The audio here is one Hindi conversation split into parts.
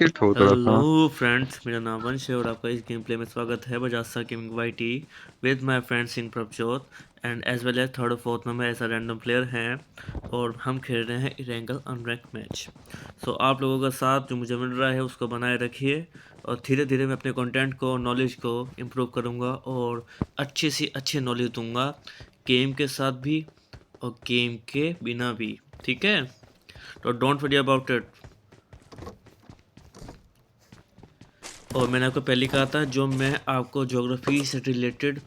किट ठोक रहा था। हेलो फ्रेंड्स, मेरा नाम वंश है और आपका इस गेम प्ले में स्वागत है बजासा gaming YT with my friend Singh Prabhjot and as well as third और फोर्थ में ऐसा रैंडम प्लेयर हैं और हम खेल रहे हैं इरेंगल अनरैंक मैच। सो आप लोगों का साथ जो मुझे मिल रहा है उसको बनाए रखिए और धीरे धीरे मैं अपने कंटेंट को नॉलेज को इम्प्रूव करूँगा और अच्छी सी अच्छी नॉलेज दूंगा, गेम के साथ भी और गेम के बिना भी। ठीक है, तो डोंट वरी अबाउट इट। और मैंने आपको पहले कहा था जो मैं आपको ज्योग्राफी से रिलेटेड,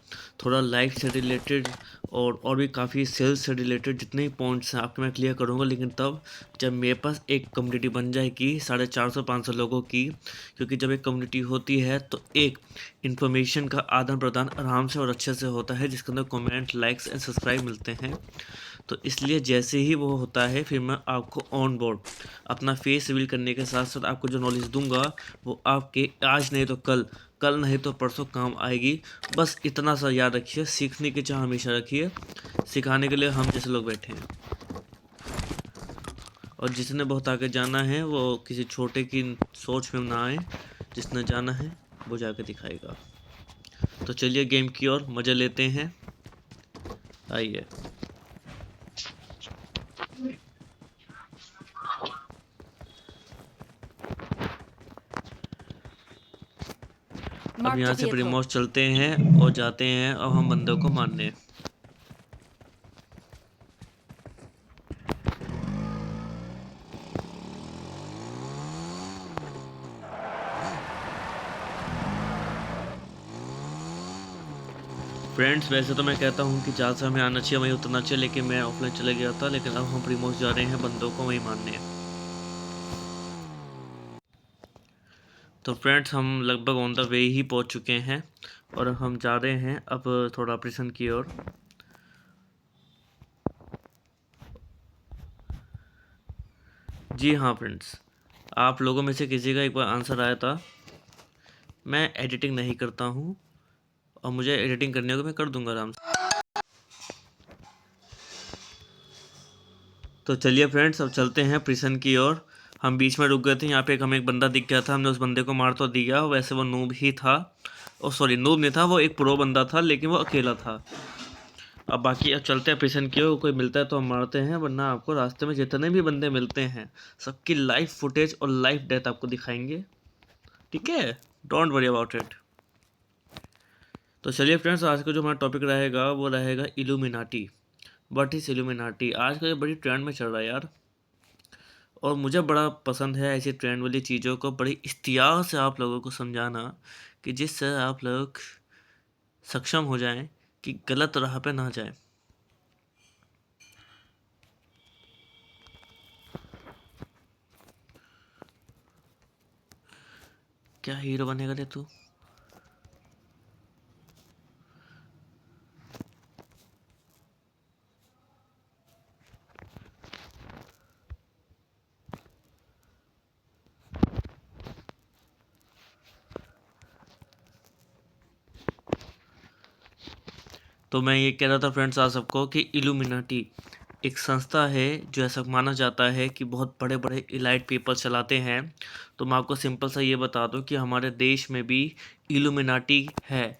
थोड़ा लाइफ से रिलेटेड और भी काफ़ी सेल्स से रिलेटेड जितने भी पॉइंट्स हैं आपके मैं क्लियर करूँगा, लेकिन तब जब मेरे पास एक कम्युनिटी बन जाएगी 450-500 लोगों की। क्योंकि जब एक कम्युनिटी होती है तो एक इन्फॉर्मेशन का आदान प्रदान आराम से और अच्छे से होता है, जिसके अंदर कमेंट, लाइक्स एंड सब्सक्राइब मिलते हैं। तो इसलिए जैसे ही वो होता है फिर मैं आपको ऑन बोर्ड अपना फेस रिवील करने के साथ साथ आपको जो नॉलेज दूंगा वो आपके आज नहीं तो कल, कल नहीं तो परसों काम आएगी। बस इतना सा याद रखिए, सीखने की चाह हमेशा रखिए, सिखाने के लिए हम जैसे लोग बैठे हैं। और जिसने बहुत आगे जाना है वो किसी छोटे की सोच में ना आए, जिसने जाना है वो जाके दिखाएगा। तो चलिए गेम की ओर मज़े लेते हैं, आइए। अब Marked a यहाँ से vehicle. प्रीमोस चलते हैं और जाते हैं अब हम बंदों को मारने। फ्रेंड्स, वैसे तो मैं कहता हूँ कि जहाँ से हमें आना चाहिए वहीं उतरना चाहिए, लेकिन मैं ऑफलाइन चले गया था, लेकिन अब हम प्रीमोस जा रहे हैं बंदों को वहीं मारने। तो फ्रेंड्स, हम लगभग ऑन द वे ही पहुँच चुके हैं और हम जा रहे हैं अब थोड़ा प्रिसन की ओर। जी हाँ फ्रेंड्स, आप लोगों में से किसी का एक बार आंसर आया था, मैं एडिटिंग नहीं करता हूँ और मुझे एडिटिंग करने को मैं कर दूंगा आराम से। तो चलिए फ्रेंड्स, अब चलते हैं प्रिसन की ओर। हम बीच में रुक गए थे, यहाँ पे हमें एक बंदा दिख गया था, हमने उस बंदे को मार तो दिया, वैसे वो नूब ही था। ओ सॉरी, नूब नहीं था, वो एक प्रो बंदा था, लेकिन वो अकेला था। अब बाकी अब चलते हैं प्रिसन की ओर, कोई मिलता है तो हम मारते हैं, वरना आपको रास्ते में जितने भी बंदे मिलते हैं सबकी लाइव फुटेज और लाइव डेथ आपको दिखाएंगे। ठीक है, डोंट वरी अबाउट इट। तो चलिए फ्रेंड्स, आज का जो हमारा टॉपिक रहेगा वो रहेगा इल्यूमिनाटी। What is illuminati? आज का ये बड़ी ट्रेंड में चल रहा है यार, और मुझे बड़ा पसंद है ऐसी ट्रेंड वाली चीज़ों को बड़ी इख्तियार से आप लोगों को समझाना, कि जिससे आप लोग सक्षम हो जाएं कि गलत राह पे ना जाएं। क्या हीरो बनेगा रे तू? तो मैं ये कह रहा था फ्रेंड्स आप सबको कि इल्यूमिनाटी एक संस्था है जो ऐसा माना जाता है कि बहुत बड़े बड़े इलाइट पीपल चलाते हैं। तो मैं आपको सिंपल सा ये बता दूं कि हमारे देश में भी इल्यूमिनाटी है।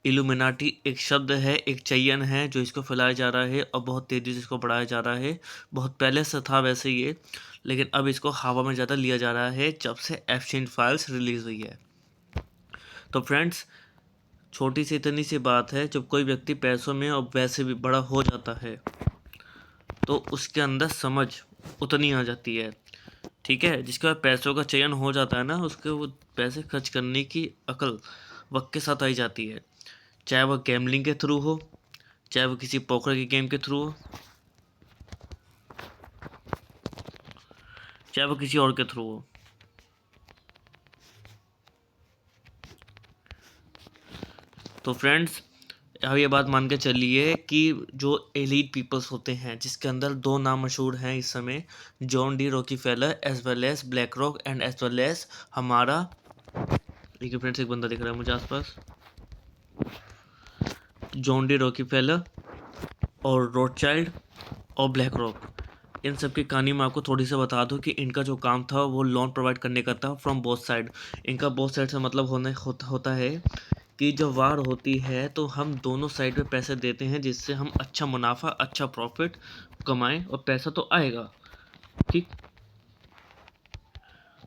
इल्यूमिनाटी एक शब्द है, एक चयन है जो इसको फैलाया जा रहा है और बहुत तेज़ी से इसको बढ़ाया जा रहा है। बहुत पहले से था वैसे ये, लेकिन अब इसको हवा में ज़्यादा लिया जा रहा है जब से एफशिन फाइल्स रिलीज़ हुई है। तो फ्रेंड्स, छोटी सी इतनी सी बात है, जब कोई व्यक्ति पैसों में और वैसे भी बड़ा हो जाता है तो उसके अंदर समझ उतनी आ जाती है। ठीक है, जिसके बाद पैसों का चयन हो जाता है ना, उसके वो पैसे खर्च करने की अकल वक्त के साथ आई जाती है। चाहे वह गैमलिंग के थ्रू हो, चाहे वो किसी पोकर की गेम के थ्रू हो, चाहे वो किसी और के थ्रू हो। तो फ्रेंड्स, अब ये बात मान के चलिए कि जो एलीट पीपल्स होते हैं, जिसके अंदर दो नाम मशहूर हैं इस समय, John D Rockefeller as well as BlackRock and as well as हमारा, देखिए फ्रेंड्स एक बंदा दिख रहा है मुझे आसपास, जॉन डी रॉकीफेलर और रोथशाइल्ड और ब्लैक रॉक। इन सब की कहानी मैं आपको थोड़ी सी बता दूं कि इनका जो काम था वो लोन प्रोवाइड करने का था फ्रॉम बोथ साइड। इनका बोथ साइड से मतलब होता है कि जब वार होती है तो हम दोनों साइड पे पैसे देते हैं, जिससे हम अच्छा मुनाफा, अच्छा प्रॉफिट कमाएं, और पैसा तो आएगा। ठीक।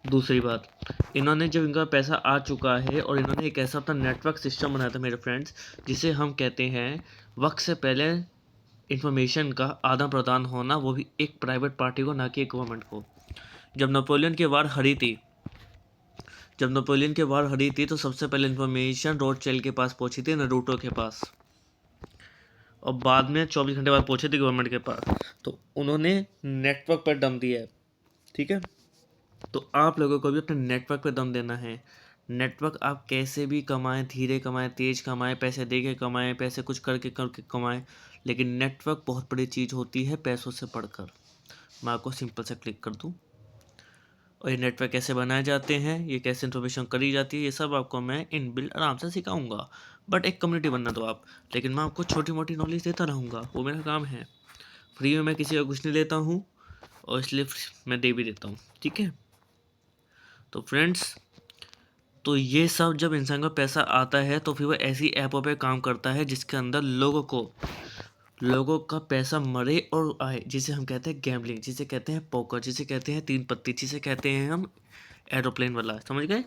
दूसरी बात, इन्होंने जब इनका पैसा आ चुका है और इन्होंने एक ऐसा अपना नेटवर्क सिस्टम बनाया था मेरे फ्रेंड्स, जिसे हम कहते हैं वक्त से पहले इंफॉर्मेशन का आदान प्रदान होना, वो भी एक प्राइवेट पार्टी को, ना कि एक गवर्नमेंट को। जब नेपोलियन की वार हरी थी तो सबसे पहले इंफॉर्मेशन रोथशिल्ड के पास पहुंची थी, नरूटो के पास, और बाद में 24 घंटे बाद पहुंची थी गवर्नमेंट के पास। तो उन्होंने नेटवर्क पर दम दिया है। ठीक है। तो आप लोगों को भी अपने नेटवर्क पे दम देना है। नेटवर्क आप कैसे भी कमाएं, धीरे कमाएं, तेज कमाएं, पैसे दे के कमाएं, पैसे कुछ करके कमाएं, लेकिन नेटवर्क बहुत बड़ी चीज़ होती है पैसों से बढ़कर। मैं आपको सिंपल से क्लिक कर दूं, और ये नेटवर्क कैसे बनाए जाते हैं, ये कैसे इन्फॉर्मेशन करी जाती है, ये सब आपको मैं इन बिल्ड आराम से सिखाऊंगा। बट एक कम्युनिटी बनना दो आप, लेकिन मैं आपको छोटी मोटी नॉलेज देता रहूँगा, वो मेरा काम है। फ्री में मैं किसी का कुछ नहीं लेता हूँ, और इसलिए मैं दे भी देता हूँ। ठीक है। तो फ्रेंड्स, तो ये सब जब इंसान का पैसा आता है तो फिर वो ऐसी ऐपों पे काम करता है जिसके अंदर लोगों का पैसा मरे और आए, जिसे हम कहते हैं गैम्बलिंग, जिसे कहते हैं पोकर, जिसे कहते हैं तीन पत्ती, जिसे कहते हैं हम एरोप्लेन वाला। समझ गए?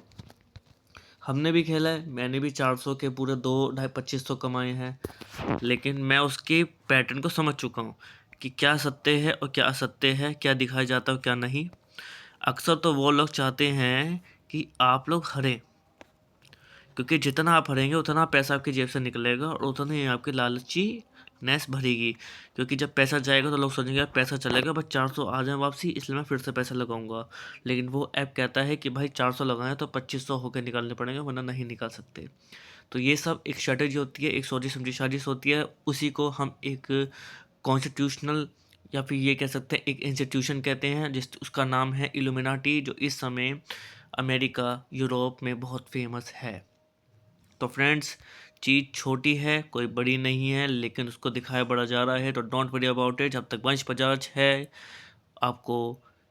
हमने भी खेला है, मैंने भी 400 के पूरे 2 ढाई 2500 कमाए हैं, लेकिन मैं उसके पैटर्न को समझ चुका हूँ कि क्या सत्य है और क्या असत्य है, क्या दिखाया जाता है और क्या नहीं। अक्सर तो वो लोग चाहते हैं कि आप लोग हरें, क्योंकि जितना आप भरेंगे उतना पैसा आपकी जेब से निकलेगा और उतना ही आपकी लालची नैस भरेगी। क्योंकि जब पैसा जाएगा तो लोग सोचेंगे यार पैसा चलेगा, बस 400 आ जाए वापसी, इसलिए मैं फिर से पैसा लगाऊंगा। लेकिन वो ऐप कहता है कि भाई 400 लगाएं तो 2500 होकर निकालने पड़ेंगे, वरना नहीं निकाल सकते। तो ये सब एक स्ट्रेटेजी होती है, एक सोची समझी साजिश होती है। उसी को हम एक कॉन्स्टिट्यूशनल, या फिर ये कह सकते हैं एक इंस्टीट्यूशन कहते हैं, जिस उसका नाम है इल्यूमिनाटी, जो इस समय अमेरिका, यूरोप में बहुत फेमस है। तो फ्रेंड्स, चीज़ छोटी है, कोई बड़ी नहीं है, लेकिन उसको दिखाया बड़ा जा रहा है, तो डोंट वरी अबाउट इट। जब तक वंश बजाज है, आपको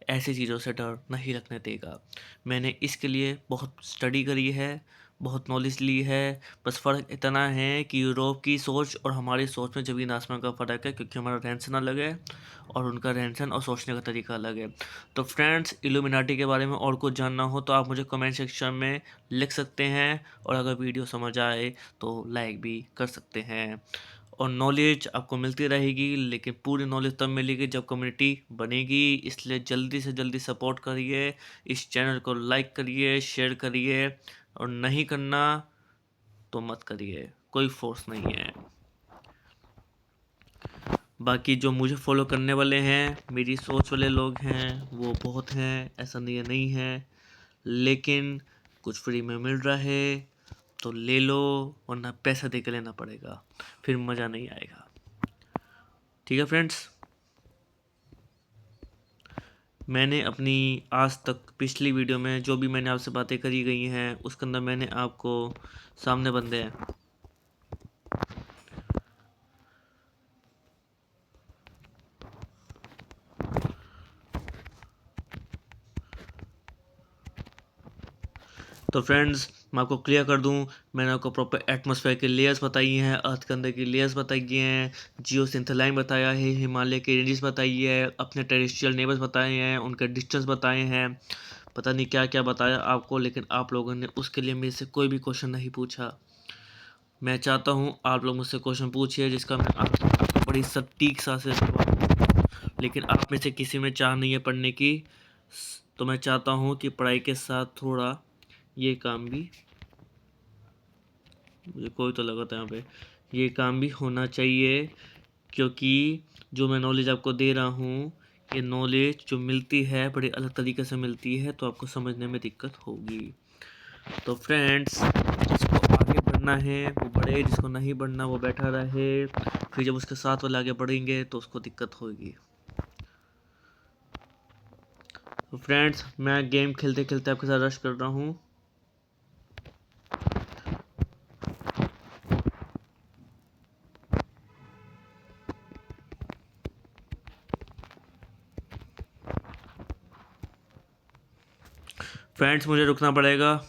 ऐसी चीज़ों से डर नहीं रखने देगा। मैंने इसके लिए बहुत स्टडी करी है, बहुत नॉलेज ली है। बस फ़र्क इतना है कि यूरोप की सोच और हमारी सोच में ज़मीन आसमान का फ़र्क है, क्योंकि हमारा रहन सहन अलग है और उनका रहन सहन और सोचने का तरीका अलग है। तो फ्रेंड्स, इल्यूमिनाटी के बारे में और कुछ जानना हो तो आप मुझे कमेंट सेक्शन में लिख सकते हैं, और अगर वीडियो समझ आए तो लाइक भी कर सकते हैं। और नॉलेज आपको मिलती रहेगी, लेकिन पूरी नॉलेज तब मिलेगी जब कम्युनिटी बनेगी। इसलिए जल्दी से जल्दी सपोर्ट करिए, इस चैनल को लाइक करिए, शेयर करिए, और नहीं करना तो मत करिए, कोई फोर्स नहीं है। बाकी जो मुझे फॉलो करने वाले हैं, मेरी सोच वाले लोग हैं, वो बहुत हैं, ऐसा नहीं है। लेकिन कुछ फ्री में मिल रहा है तो ले लो, वरना पैसा दे के लेना पड़ेगा, फिर मज़ा नहीं आएगा। ठीक है फ्रेंड्स, मैंने अपनी आज तक पिछली वीडियो में जो भी मैंने आपसे बातें करी गई हैं, उसके अंदर मैंने आपको सामने बंदे हैं। तो फ्रेंड्स, मैं आपको क्लियर कर दूं, मैंने आपको प्रॉपर एटमॉस्फेयर की लेयर्स बताई हैं, अर्थ के अंदर की लेयर्स बताई हैं, जियो सिंथेलाइन बताया है, हिमालय के रेंजेस बताई है, अपने टेरेस्ट्रियल नेबर्स बताए हैं, उनके डिस्टेंस बताए हैं, पता नहीं क्या क्या बताया आपको, लेकिन आप लोगों ने उसके लिए मेरे से कोई भी क्वेश्चन नहीं पूछा। मैं चाहता हूँ आप लोग मुझसे क्वेश्चन पूछिए, जिसका मैं आपको बड़ी सटीक सा से जवाब दूँ। लेकिन आप में से किसी में चाह नहीं है पढ़ने की, तो मैं चाहता हूँ कि पढ़ाई के साथ थोड़ा ये काम भी, मुझे कोई तो लगा था यहाँ पे, ये काम भी होना चाहिए। क्योंकि जो मैं नॉलेज आपको दे रहा हूँ, ये नॉलेज जो मिलती है बड़ी अलग तरीके से मिलती है, तो आपको समझने में दिक्कत होगी। तो फ्रेंड्स, जिसको आगे बढ़ना है वो बढ़े, जिसको नहीं बढ़ना वो बैठा रहे। फिर जब उसके साथ वाले आगे बढ़ेंगे तो उसको दिक्कत होगी। तो फ्रेंड्स, मैं गेम खेलते खेलते आपके साथ रश कर रहा हूँ। फ्रेंड्स मुझे रुकना पड़ेगा।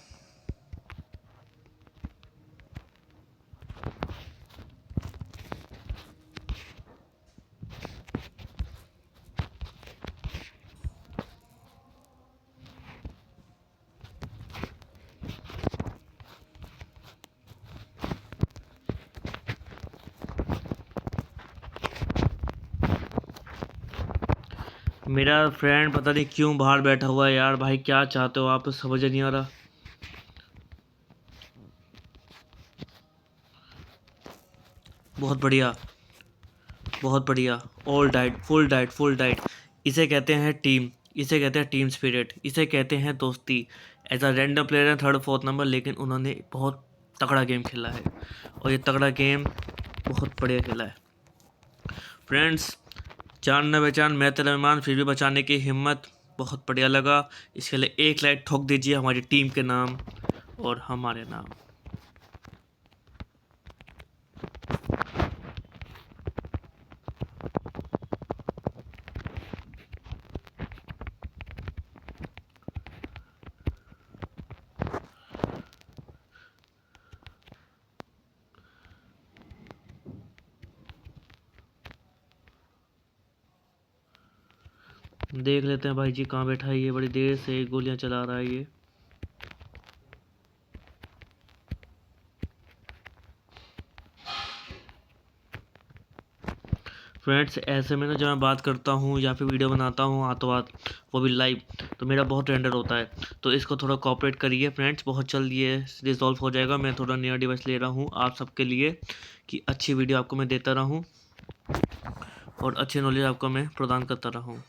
मेरा फ्रेंड पता नहीं क्यों बाहर बैठा हुआ है यार। भाई क्या चाहते हो आप, समझ नहीं आ रहा। बहुत बढ़िया, बहुत बढ़िया। All diet, full diet, full diet. इसे कहते हैं टीम, इसे कहते हैं टीम स्पिरिट, इसे कहते हैं दोस्ती। एज अ रैंडम प्लेयर है थर्ड फोर्थ नंबर, लेकिन उन्होंने बहुत तगड़ा गेम खेला है, और ये तगड़ा गेम बहुत बढ़िया खेला है। फ्रेंड्स, जान न पहचान मैं तेरा मेहमान, फिर भी बचाने की हिम्मत, बहुत बढ़िया लगा। इसके लिए एक लाइक ठोक दीजिए हमारी टीम के नाम और हमारे नाम। देख लेते हैं भाई जी कहाँ बैठा है ये, बड़ी देर से गोलियां चला रहा है ये। फ्रेंड्स, ऐसे में ना जब मैं बात करता हूँ या फिर वीडियो बनाता हूँ हाथों हाथ, वो भी लाइव, तो मेरा बहुत रेंडर होता है। तो इसको थोड़ा कोऑपरेट करिए फ्रेंड्स, बहुत जल्द ये रिजॉल्व हो जाएगा। मैं थोड़ा नया डिवाइस ले रहा हूँ आप सबके लिए, कि अच्छी वीडियो आपको मैं देता रहूँ और अच्छी नॉलेज आपको मैं प्रदान करता रहूँ।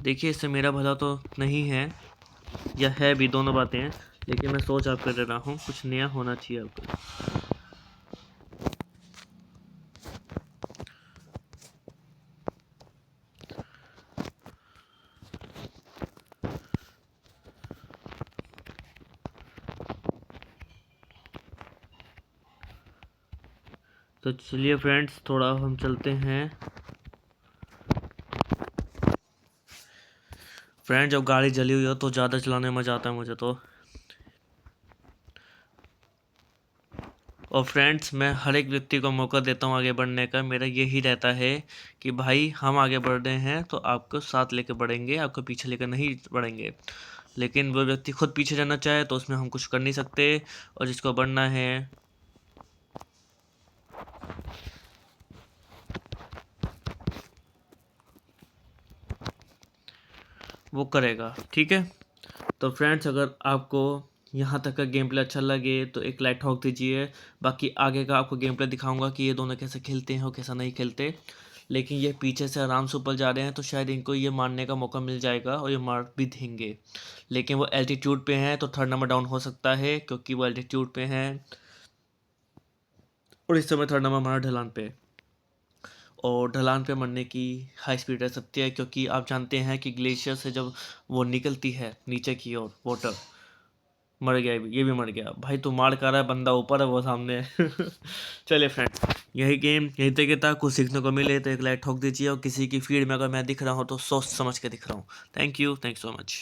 देखिए, इससे मेरा भला तो नहीं है, या है भी, दोनों बातें हैं, लेकिन मैं सोच आप कर रहा हूँ कुछ नया होना चाहिए आपको। तो चलिए फ्रेंड्स, थोड़ा हम चलते हैं। फ्रेंड, जब गाड़ी जली हुई हो तो ज़्यादा चलाने में मज़ा आता है मुझे तो। और फ्रेंड्स, मैं हर एक व्यक्ति को मौका देता हूँ आगे बढ़ने का। मेरा यही रहता है कि भाई हम आगे बढ़ रहे हैं तो आपको साथ लेकर बढ़ेंगे, आपको पीछे लेकर नहीं बढ़ेंगे। लेकिन वो व्यक्ति खुद पीछे जाना चाहे तो उसमें हम कुछ कर नहीं सकते, और जिसको बढ़ना है वो करेगा, ठीक है। तो फ्रेंड्स, अगर आपको यहाँ तक का गेम प्ले अच्छा लगे तो एक लाइक ठोक दीजिए। बाकी आगे का आपको गेम प्ले दिखाऊंगा कि ये दोनों कैसे खेलते हैं और कैसा नहीं खेलते। लेकिन ये पीछे से आराम से ऊपर जा रहे हैं तो शायद इनको ये मारने का मौका मिल जाएगा और ये मार भी देंगे। लेकिन वो एल्टीट्यूड पे हैं तो थर्ड नंबर डाउन हो सकता है, क्योंकि वो एल्टीट्यूड पे हैं और इस समय थर्ड नंबर हमारा ढलान पे। और ढलान पे मरने की हाई स्पीड रह सकती है, क्योंकि आप जानते हैं कि ग्लेशियर से जब वो निकलती है नीचे की ओर वाटर। मर गया, ये भी मर गया। भाई तू मार कर रहा है, बंदा ऊपर है वो सामने। चलिए फ्रेंड्स, यही गेम यहीं तक था। कुछ सीखने को मिले तो एक लाइक ठोक दीजिए, और किसी की फीड में अगर मैं दिख रहा हूँ तो सोच समझ के दिख रहा हूँ। Thank you so much.